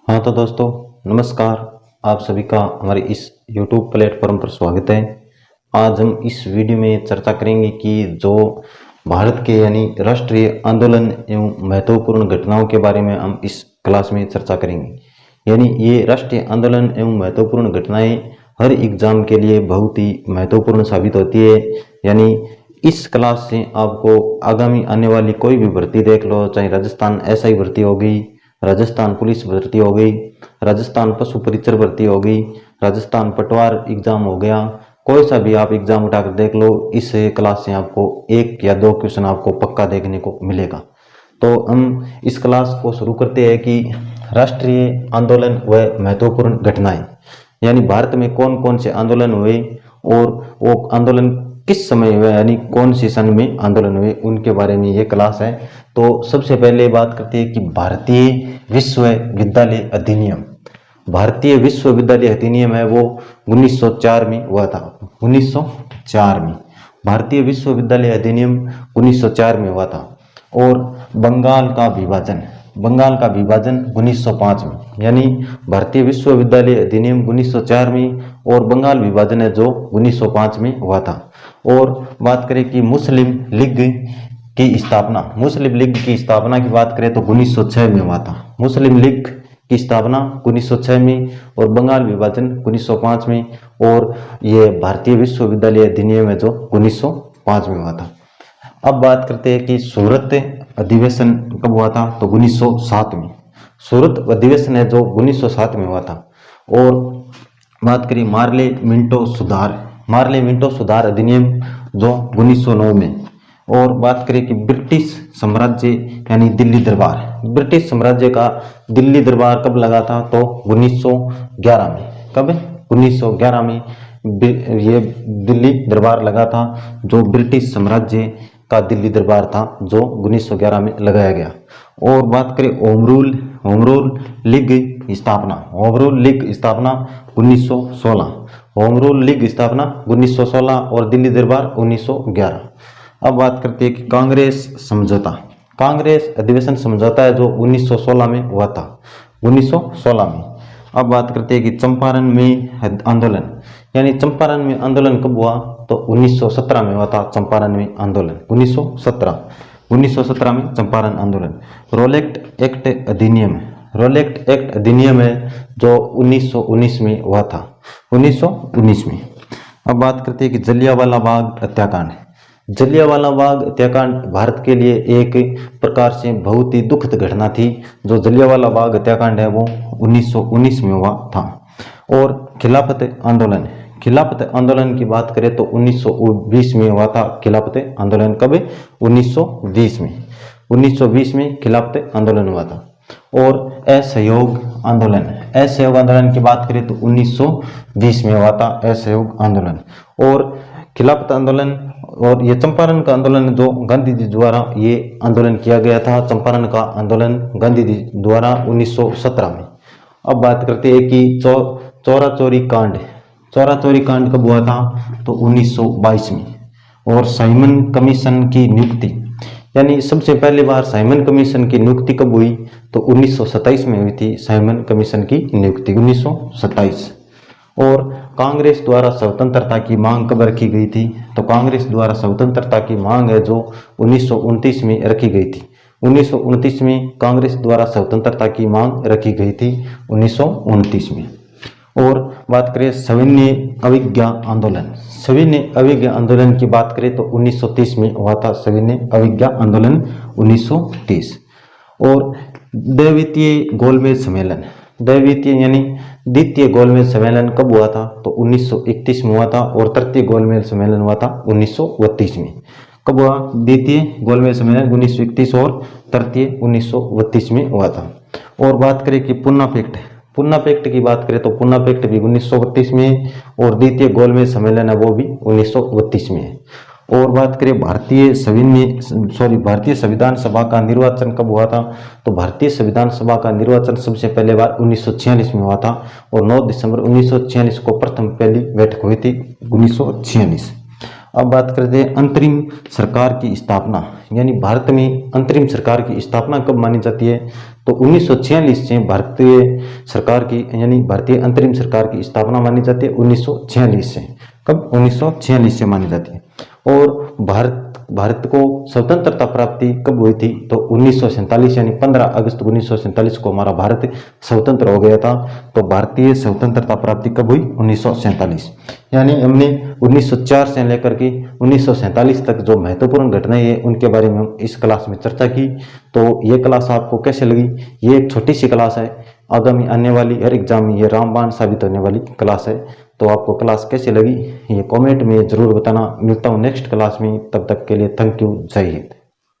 हाँ तो दोस्तों नमस्कार। आप सभी का हमारे इस YouTube प्लेटफॉर्म पर स्वागत है। आज हम इस वीडियो में चर्चा करेंगे कि जो भारत के यानी राष्ट्रीय आंदोलन एवं महत्वपूर्ण घटनाओं के बारे में हम इस क्लास में चर्चा करेंगे। यानी ये राष्ट्रीय आंदोलन एवं महत्वपूर्ण घटनाएं हर एग्जाम के लिए बहुत ही महत्वपूर्ण साबित होती है। यानी इस क्लास से आपको आगामी आने वाली कोई भी भर्ती देख लो, चाहे राजस्थान एसआई भर्ती हो गई, राजस्थान पुलिस भर्ती हो गई, राजस्थान पशु परिचर भर्ती हो गई, राजस्थान पटवार एग्जाम हो गया, कोई सा भी आप एग्जाम उठाकर देख लो, इस क्लास से आपको एक या दो क्वेश्चन आपको पक्का देखने को मिलेगा। तो हम इस क्लास को शुरू करते हैं कि राष्ट्रीय आंदोलन व महत्वपूर्ण घटनाएं, यानी भारत में कौन कौन से आंदोलन हुए और वो आंदोलन किस समय हुए, यानी कौन सी सन में आंदोलन हुए, उनके बारे में ये क्लास है। तो सबसे पहले बात करते हैं कि भारतीय विश्वविद्यालय अधिनियम। भारतीय विश्वविद्यालय अधिनियम है वो 1904 में हुआ था। 1904 में भारतीय विश्वविद्यालय अधिनियम 1904 में हुआ था। और बंगाल का विभाजन 1905 में, यानी भारतीय विश्वविद्यालय अधिनियम 1904 में और बंगाल विभाजन है जो 1905 में हुआ था। और बात करें कि मुस्लिम लीग की स्थापना की बात करें तो 1906 में हुआ था। मुस्लिम लीग की स्थापना 1906 में और बंगाल विभाजन 1905 में, और ये भारतीय विश्वविद्यालय अधिनियम है जो 1905 में हुआ था। अब बात करते हैं कि सूरत अधिवेशन कब हुआ था, तो 1907 में। सूरत अधिवेशन है जो 1907 में हुआ था। और बात करें मार्ले मिंटो सुधार अधिनियम जो 1909 में। और बात करें कि ब्रिटिश साम्राज्य यानी दिल्ली का दिल्ली दरबार कब लगा था, तो 1911 में। कब? 1911 में ये दिल्ली दरबार लगा था, जो ब्रिटिश साम्राज्य का दिल्ली दरबार था, जो 1911 में लगाया गया। और बात करें होम रूल लीग स्थापना 1916। होम रूल लीग स्थापना 1916 और दिल्ली दरबार 1911। अब बात करते हैं कि कांग्रेस अधिवेशन समझौता है जो 1916 में हुआ था। 1916 में। अब बात करते हैं कि चंपारण में आंदोलन, यानी चंपारण में आंदोलन कब हुआ, तो 1917 में हुआ था चंपारण में आंदोलन। 1917 में चंपारण आंदोलन। रोलेक्ट एक्ट अधिनियम है जो 1919 में हुआ था। 1919 में। अब बात करते हैं कि जलियांवाला बाग हत्याकांड भारत के लिए एक प्रकार से बहुत ही दुखद घटना थी। जो जलियांवाला बाग हत्याकांड है वो 1919 में हुआ था। और खिलाफत आंदोलन की बात करें तो 1920 में हुआ था खिलाफत आंदोलन। कब? 1920 में। 1920 में खिलाफत आंदोलन हुआ था। और असहयोग आंदोलन की बात करें तो 1920 में हुआ था असहयोग आंदोलन। और खिलाफत आंदोलन और ये चंपारण का आंदोलन जो गांधी जी द्वारा ये आंदोलन किया गया था, चंपारण का आंदोलन गांधी जी द्वारा 1917 में। अब बात करते हैं कि चौरा चोरी कांड कब हुआ था, तो 1922 में। और साइमन कमीशन की नियुक्ति, यानी सबसे पहली बार साइमन कमीशन की नियुक्ति कब हुई, तो 1927 में हुई थी साइमन कमीशन की नियुक्ति। 1927। और कांग्रेस द्वारा स्वतंत्रता की मांग कब रखी गई थी, तो कांग्रेस द्वारा स्वतंत्रता की मांग है जो 1929 में रखी गई थी। 1929 में कांग्रेस द्वारा स्वतंत्रता की मांग रखी गई थी 1929 में। और बात करें सविनय अवज्ञा आंदोलन की बात करें तो 1930 में हुआ था सविनय अवज्ञा आंदोलन 1930। और द्वितीय गोलमेज सम्मेलन कब हुआ था, तो 1931 में हुआ था। और तृतीय गोलमेज सम्मेलन हुआ था 1932 में। कब हुआ? द्वितीय गोलमेज सम्मेलन 1931 और तृतीय 1932 में हुआ था। और बात करें कि पुन्ना पैक्ट की बात करें तो पुन्ना पैक्ट भी 1932 में, और द्वितीय गोलमेज सम्मेलन है वो भी 1932 में है। और बात करें भारतीय संविधान सभा का निर्वाचन कब हुआ था, तो भारतीय संविधान सभा का निर्वाचन सबसे पहले बार 1946 में हुआ था। और 9 दिसंबर 1946 को प्रथम पहली बैठक हुई थी 1946। अब बात करते हैं अंतरिम सरकार की स्थापना, यानी भारत में अंतरिम सरकार की स्थापना कब मानी जाती है, तो 1946 से भारतीय सरकार की यानी भारतीय अंतरिम सरकार की स्थापना मानी जाती है 1946 से। कब? 1946 से मानी जाती है। और भारत को स्वतंत्रता प्राप्ति कब हुई थी? तो 1947 यानी 15 अगस्त 1947 को हमारा भारत स्वतंत्र हो गया था। तो भारतीय स्वतंत्रता प्राप्ति कब हुई? 1947। यानी हमने 1904 से लेकर के 1947 तक जो महत्वपूर्ण घटनाएं हैं उनके बारे में हम इस क्लास में चर्चा की। तो ये क्लास आपको कैसे लगी? ये एक छोटी सी क्लास है, आगामी आने वाली हर एग्जाम में ये रामबाण साबित होने वाली क्लास है। तो आपको क्लास कैसी लगी ये कमेंट में जरूर बताना। मिलता हूँ नेक्स्ट क्लास में, तब तक के लिए थैंक यू, जय हिंद।